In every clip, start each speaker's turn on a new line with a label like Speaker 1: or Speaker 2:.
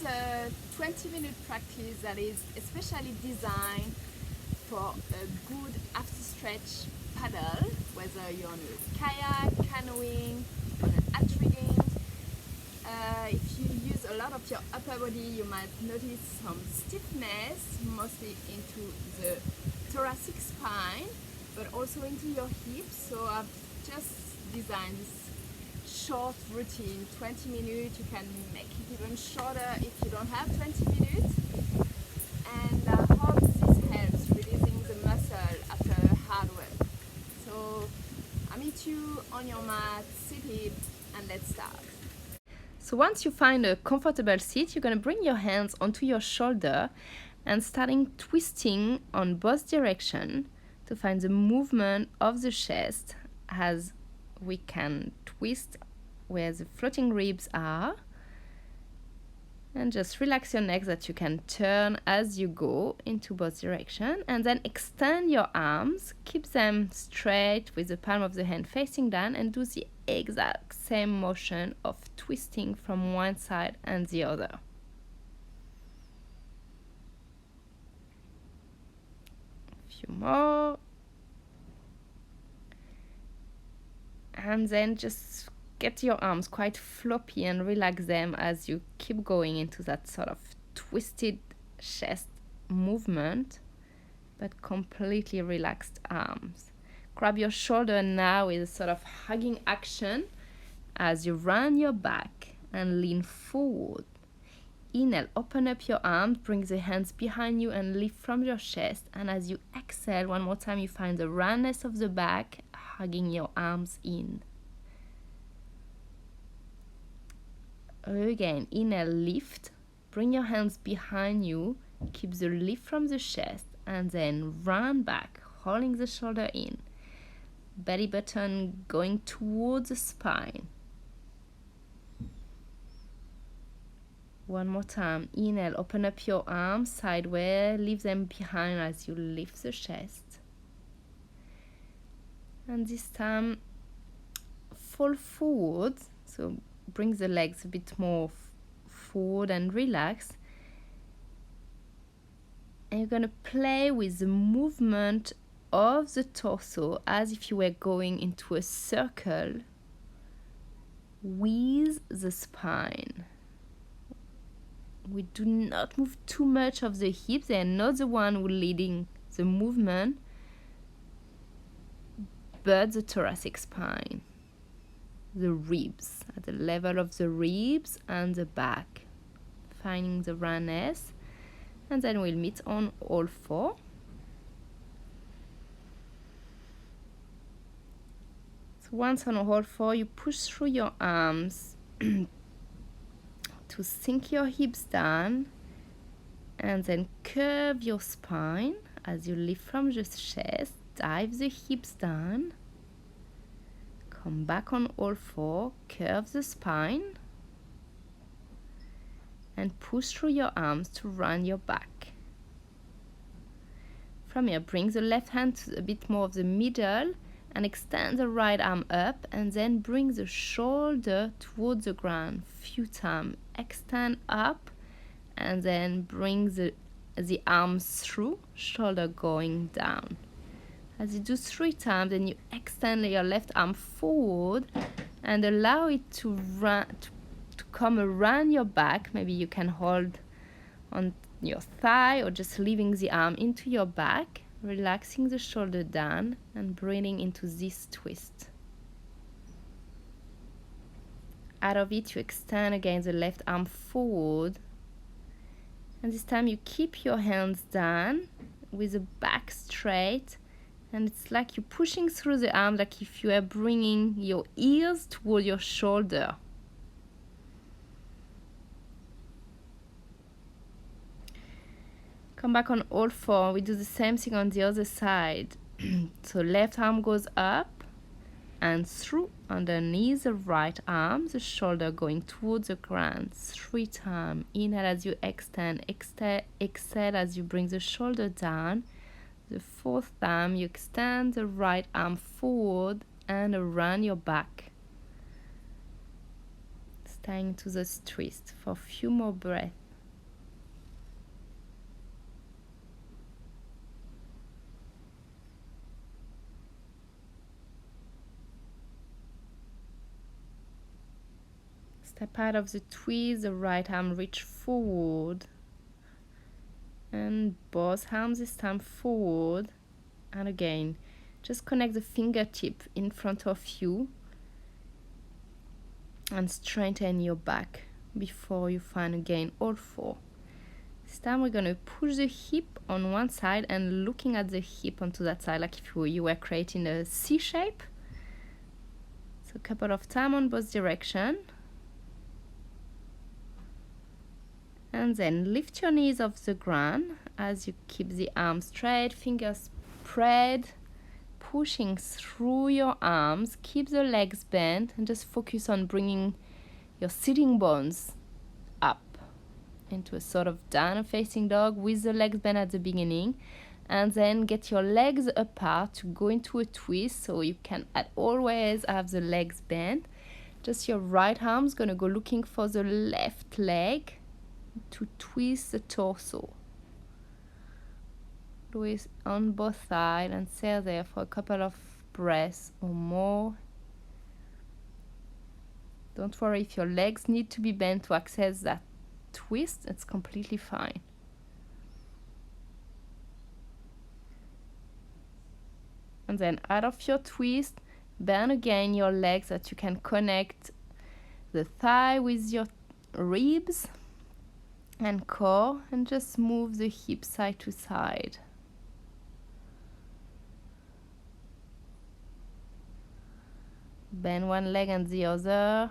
Speaker 1: a 20-minute practice that is especially designed for a good after stretch paddle, whether you're on a kayak, canoeing, on an hat rigging. If you use a lot of your upper body, you might notice some stiffness, mostly into the thoracic spine, but also into your hips. So I've just designed this short routine, 20 minutes. You can make it even shorter if you don't have 20 minutes. And I hope this helps releasing the muscle after hard work. So I'll meet you on your mat, sit it, and let's start. So once you find a comfortable seat, you're going to bring your hands onto your shoulder and starting twisting on both directions to find the movement of the chest as we can twist where the floating ribs are. And just relax your neck that you can turn as you go into both directions. And then extend your arms, keep them straight with the palm of the hand facing down, and do the exact same motion of twisting from one side and the other. A few more. And then just get your arms quite floppy and relax them as you keep going into that sort of twisted chest movement, but completely relaxed arms. Grab your shoulder now with a sort of hugging action as you round your back and lean forward. Inhale, open up your arms, bring the hands behind you and lift from your chest. And as you exhale, one more time, you find the roundness of the back, hugging your arms in. Again, inhale, lift, bring your hands behind you, keep the lift from the chest, and then round back, holding the shoulder in. Belly button going towards the spine. One more time, inhale, open up your arms sideways, leave them behind as you lift the chest. And this time, fall forward, so bring the legs a bit more forward and relax. And you're going to play with the movement of the torso as if you were going into a circle with the spine. We do not move too much of the hips. They are not the one who leading the movement, but the thoracic spine. The ribs, at the level of the ribs and the back, finding the roundness, and then we'll meet on all four. So once on all four, you push through your arms to sink your hips down, and then curve your spine as you lift from the chest, dive the hips down. Come back on all four, curve the spine, and push through your arms to round your back. From here, bring the left hand to a bit more of the middle and extend the right arm up, and then bring the shoulder towards the ground. Few times, extend up, and then bring the arms through, shoulder going down. As you do 3 times, then you extend your left arm forward and allow it to come around your back. Maybe you can hold on your thigh or just leaving the arm into your back, relaxing the shoulder down and breathing into this twist. Out of it, you extend again the left arm forward. And this time you keep your hands down with the back straight. And it's like you're pushing through the arm, like if you are bringing your ears toward your shoulder. Come back on all four. We do the same thing on the other side. So left arm goes up and through underneath the right arm, the shoulder going towards the ground. 3 times. Inhale as you extend, exhale as you bring the shoulder down. The 4th time, you extend the right arm forward and around your back. Staying to this twist for a few more breaths.
Speaker 2: Step out of the twist, the right arm reach forward. And both arms this time forward. And again, just connect the fingertip in front of you and straighten your back before you find again all four. This time we're going to push the hip on one side and looking at the hip onto that side, like if you were creating a C shape. So a couple of times on both directions. And then lift your knees off the ground as you keep the arms straight, fingers spread, pushing through your arms. Keep the legs bent and just focus on bringing your sitting bones up into a sort of downward facing dog with the legs bent at the beginning. And then get your legs apart to go into a twist, so you can always have the legs bent. Just your right arm's gonna go looking for the left leg to twist the torso. Twist on both sides and stay there for a couple of breaths or more. Don't worry if your legs need to be bent to access that twist, it's completely fine. And then out of your twist, bend again your legs so that you can connect the thigh with your ribs and core, and just move the hip side to side. Bend one leg and the other.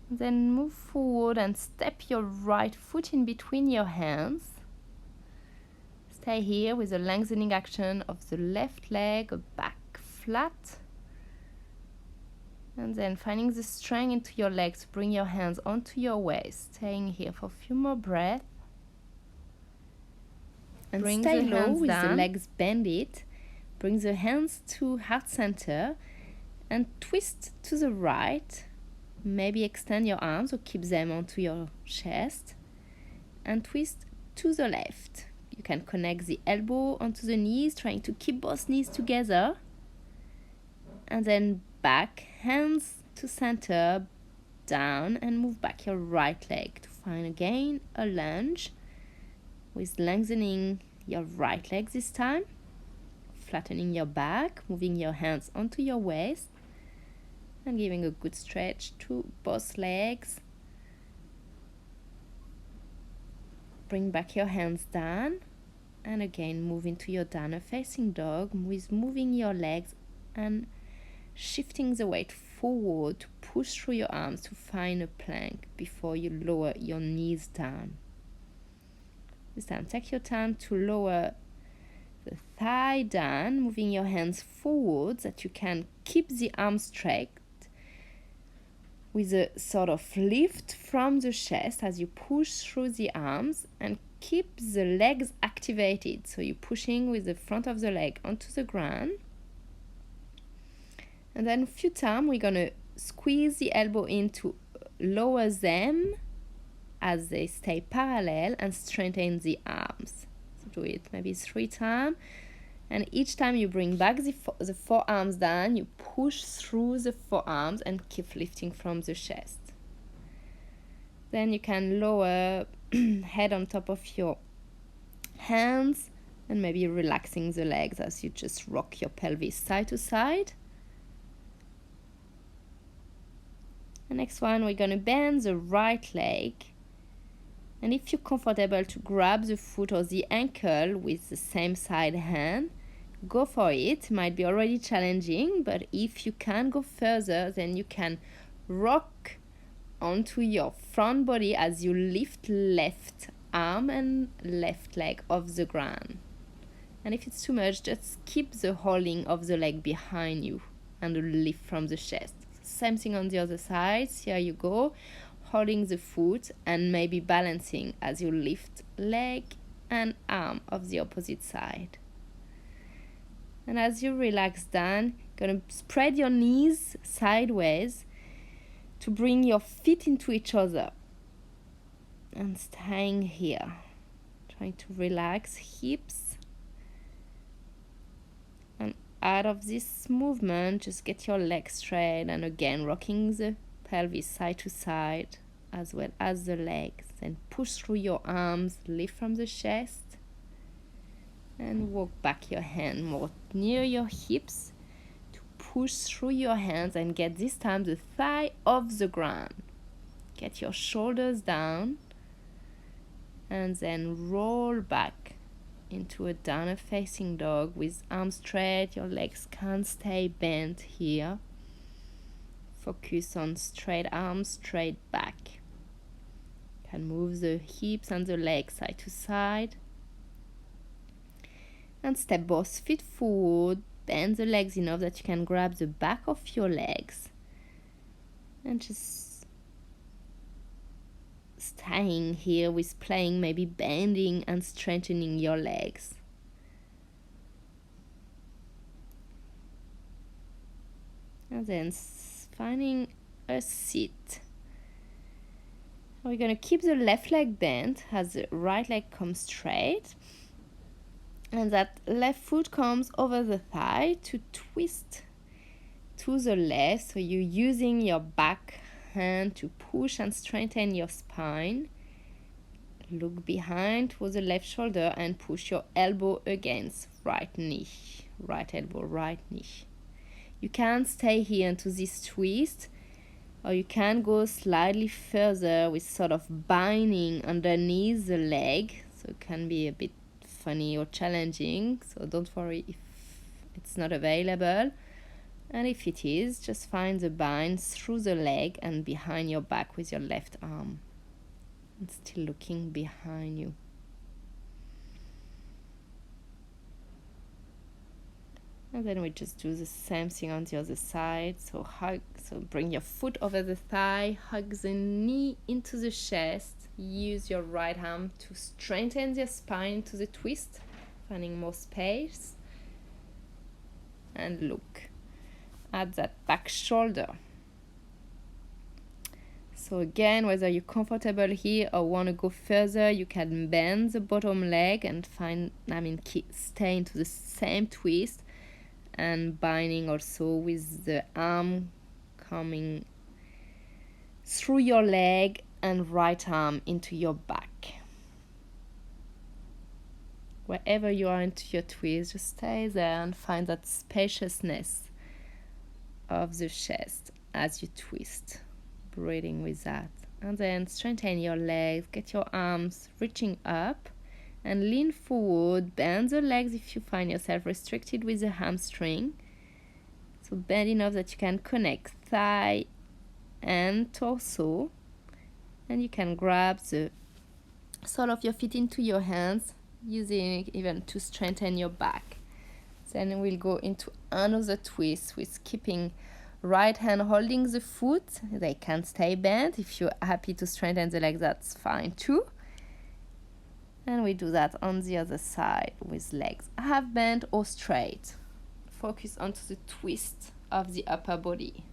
Speaker 2: Then move forward and step your right foot in between your hands. Stay here with the lengthening action of the left leg, back flat. And then finding the strength into your legs, bring your hands onto your waist. Staying here for a few more breaths. And bring stay the low with down. The legs bended. Bring the hands to heart center and twist to the right. Maybe extend your arms or keep them onto your chest. And twist to the left. You can connect the elbow onto the knees, trying to keep both knees together. And then back, hands to center, down, and move back your right leg to find again a lunge with lengthening your right leg this time, flattening your back, moving your hands onto your waist, and giving a good stretch to both legs. Bring back your hands down, and again move into your downward facing dog with moving your legs and shifting the weight forward to push through your arms to find a plank before you lower your knees down. This time take your time to lower the thigh down, moving your hands forward so that you can keep the arms straight with a sort of lift from the chest as you push through the arms, and keep the legs activated, so you're pushing with the front of the leg onto the ground. And then a few times we're going to squeeze the elbow in to lower them as they stay parallel and strengthen the arms. So do it maybe 3 times. And each time you bring back the forearms down, you push through the forearms and keep lifting from the chest. Then you can lower head on top of your hands and maybe relaxing the legs as you just rock your pelvis side to side. The next one, we're going to bend the right leg. And if you're comfortable to grab the foot or the ankle with the same side hand, go for it. It might be already challenging, but if you can go further, then you can rock onto your front body as you lift left arm and left leg off the ground. And if it's too much, just keep the holding of the leg behind you and lift from the chest. Same thing on the other side. Here you go, holding the foot and maybe balancing as you lift leg and arm of the opposite side. And as you relax down, gonna spread your knees sideways to bring your feet into each other. And staying here, trying to relax hips. And out of this movement, just get your legs straight and again rocking the pelvis side to side as well as the legs. Then push through your arms, lift from the chest, and walk back your hand more near your hips to push through your hands and get this time the thigh off the ground. Get your shoulders down and then roll back into a downward facing dog with arms straight. Your legs can't stay bent here. Focus on straight arms, straight back. You can move the hips and the legs side to side. And step both feet forward. Bend the legs enough that you can grab the back of your legs. And just staying here with playing, maybe bending and strengthening your legs. And then finding a seat. We're going to keep the left leg bent as the right leg comes straight. And that left foot comes over the thigh to twist to the left. So you're using your back hand to push and strengthen your spine. Look behind towards the left shoulder and push your elbow against right knee. Right elbow, right knee. You can stay here into this twist, or you can go slightly further with sort of binding underneath the leg. So it can be a bit funny or challenging. So don't worry if it's not available. And if it is, just find the bind through the leg and behind your back with your left arm. And still looking behind you. And then we just do the same thing on the other side. So bring your foot over the thigh, hug the knee into the chest. Use your right arm to strengthen your spine to the twist, finding more space. And look at that back shoulder. So again, whether you're comfortable here or want to go further, you can bend the bottom leg and stay into the same twist. And binding also with the arm coming through your leg and right arm into your back. Wherever you are into your twist, just stay there and find that spaciousness of the chest as you twist. Breathing with that. And then straighten your legs, get your arms reaching up. And lean forward, bend the legs if you find yourself restricted with the hamstring. So bend enough that you can connect thigh and torso. And you can grab the sole of your feet into your hands, using it even to strengthen your back. Then we'll go into another twist with keeping right hand holding the foot. They can stay bent. If you're happy to strengthen the legs, that's fine too. And we do that on the other side with legs half bent or straight. Focus onto the twist of the upper body.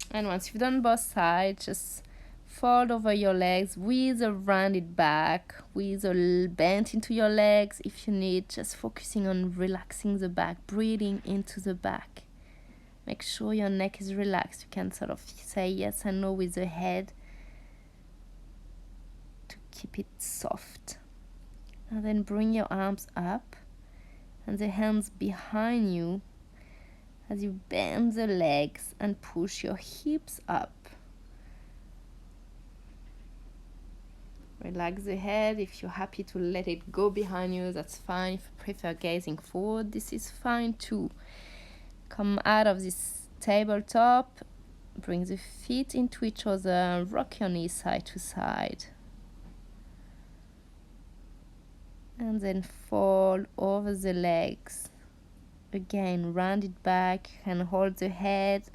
Speaker 2: And once you've done both sides, just fold over your legs with a rounded back, with a bend into your legs if you need, just focusing on relaxing the back, breathing into the back. Make sure your neck is relaxed. You can sort of say yes and no with the head. Keep it soft. And then bring your arms up and the hands behind you as you bend the legs and push your hips up. Relax the head. If you're happy to let it go behind you, that's fine. If you prefer gazing forward, this is fine too. Come out of this tabletop, bring the feet into each other, rock your knees side to side. And then fall over the legs. Again, round it back and hold the head.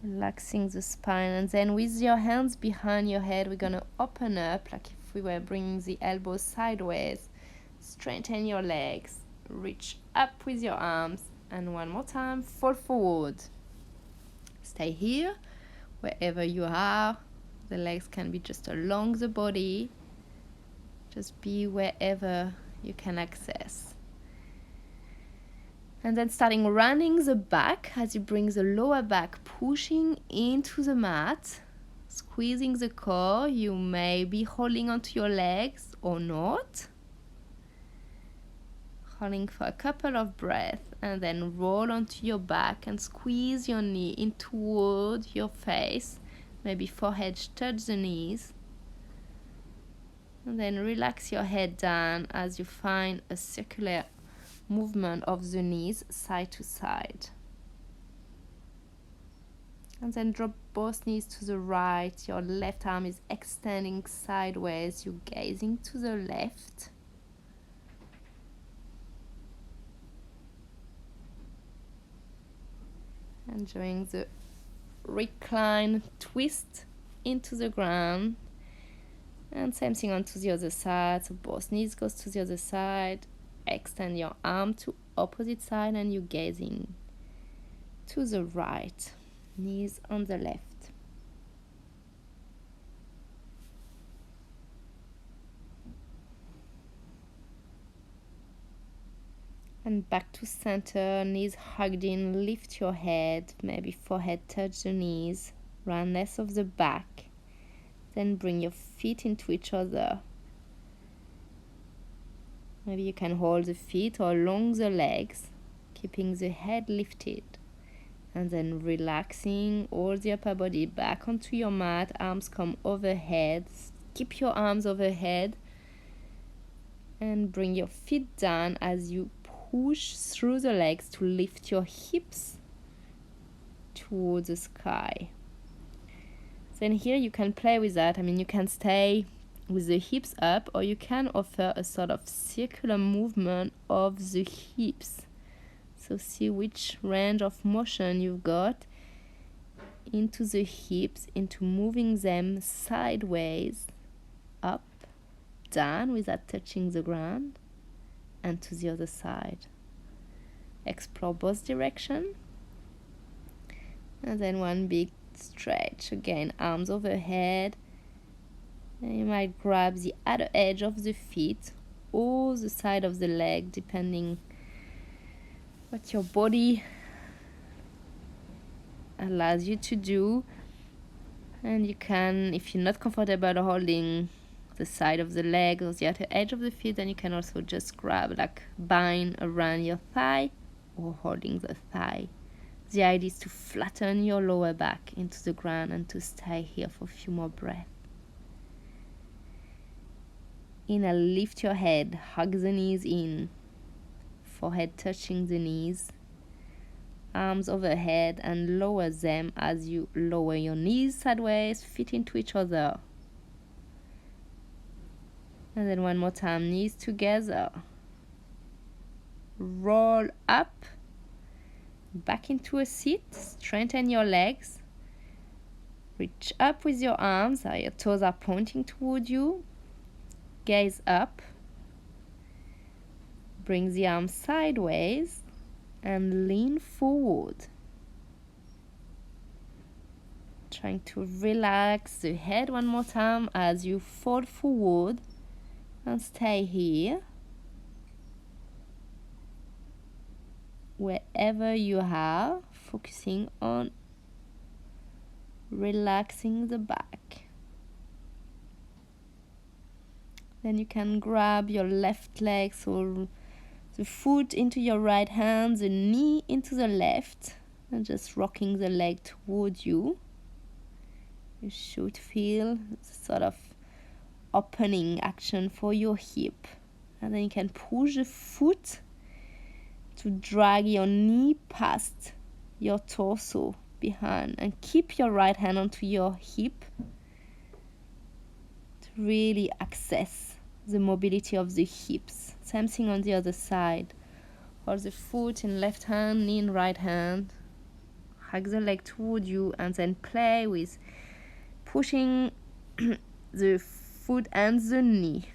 Speaker 2: Relaxing the spine. And then with your hands behind your head, we're going to open up like if we were bringing the elbows sideways. Straighten your legs. Reach up with your arms. And one more time, fall forward. Stay here. Wherever you are, the legs can be just along the body. Just be wherever you can access. And then starting running the back as you bring the lower back pushing into the mat, squeezing the core. You may be holding onto your legs or not. Holding for a couple of breaths and then roll onto your back and squeeze your knee in toward your face. Maybe forehead touch the knees. And then relax your head down as you find a circular movement of the knees side to side. And then drop both knees to the right. Your left arm is extending sideways. You're gazing to the left. Enjoying the recline twist into the ground. And same thing onto the other side. So both knees goes to the other side. Extend your arm to opposite side and you're gazing to the right. Knees on the left. And back to center, knees hugged in, lift your head, maybe forehead touch the knees, roundness of the back. Then bring your feet into each other. Maybe you can hold the feet or along the legs, keeping the head lifted. And then relaxing all the upper body back onto your mat, arms come overhead. Keep your arms overhead. And bring your feet down as you push through the legs to lift your hips towards the sky. Then here you can play with that. I mean, you can stay with the hips up or you can offer a sort of circular movement of the hips. So see which range of motion you've got into the hips, into moving them sideways, up, down without touching the ground, and to the other side. Explore both directions. And then one big stretch. Again, arms overhead. And you might grab the other edge of the feet or the side of the leg, depending what your body allows you to do. And you can, if you're not comfortable holding the side of the leg or the other edge of the feet, then you can also just grab, like bind around your thigh or holding the thigh. The idea is to flatten your lower back into the ground and to stay here for a few more breaths. Inhale, lift your head, hug the knees in, forehead touching the knees, arms overhead and lower them as you lower your knees sideways, feet into each other. And then one more time, knees together. Roll up, back into a seat, straighten your legs. Reach up with your arms, your toes are pointing toward you. Gaze up. Bring the arms sideways and lean forward. Trying to relax the head one more time as you fold forward and stay here. Wherever you are, focusing on relaxing the back. Then you can grab your left leg, so the foot into your right hand, the knee into the left, and just rocking the leg toward you. You should feel sort of opening action for your hip. And then you can push the foot to drag your knee past your torso behind and keep your right hand onto your hip to really access the mobility of the hips. Same thing on the other side. Hold the foot in left hand, knee in right hand. Hug the leg toward you and then play with pushing the foot and the knee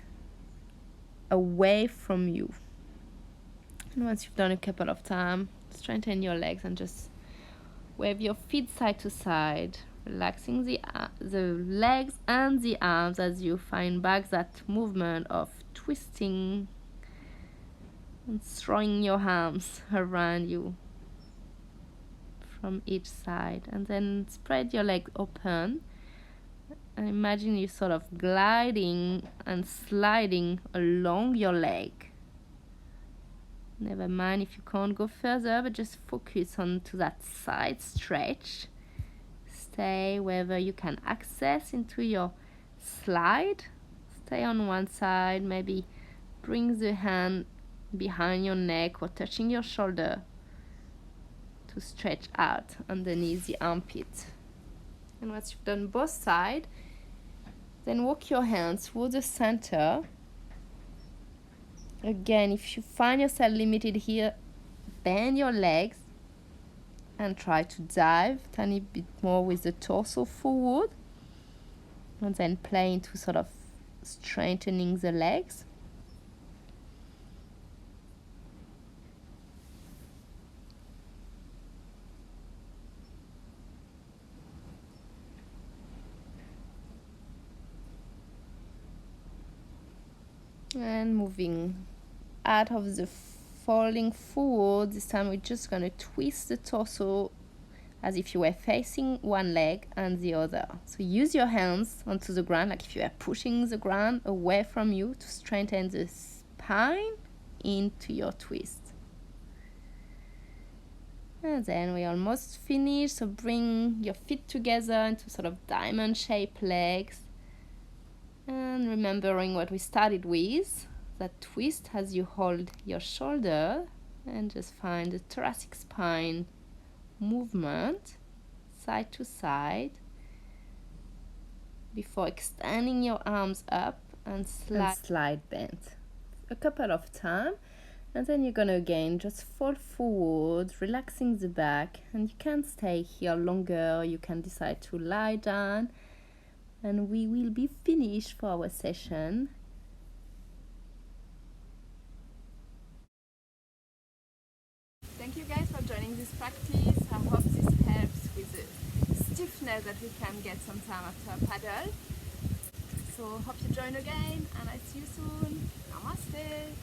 Speaker 2: away from you. And once you've done a couple of times, straighten your legs and just wave your feet side to side. Relaxing the legs and the arms as you find back that movement of twisting and throwing your arms around you from each side. And then spread your legs open and imagine you sort of gliding and sliding along your leg. Never mind if you can't go further, but just focus on to that side stretch. Stay wherever you can access into your slide. Stay on one side, maybe bring the hand behind your neck or touching your shoulder to stretch out underneath the armpit. And once you've done both sides, then walk your hands through the center. Again, if you find yourself limited here, bend your legs and try to dive a tiny bit more with the torso forward, and then play into sort of strengthening the legs. And moving out of the falling forward, this time we're just going to twist the torso as if you were facing one leg and the other. So use your hands onto the ground like if you were pushing the ground away from you to strengthen the spine into your twist. And then we're almost finished, so bring your feet together into sort of diamond-shaped legs. And remembering what we started with, that twist as you hold your shoulder, and just find the thoracic spine movement side to side before extending your arms up and slide bend a couple of times. And then you're gonna again just fall forward, relaxing the back, and you can stay here longer, you can decide to lie down, and we will be finished for our session.
Speaker 1: Thank you guys for joining this practice. I hope this helps with the stiffness that we can get sometime after a paddle. So hope you join again, and I see you soon. Namaste.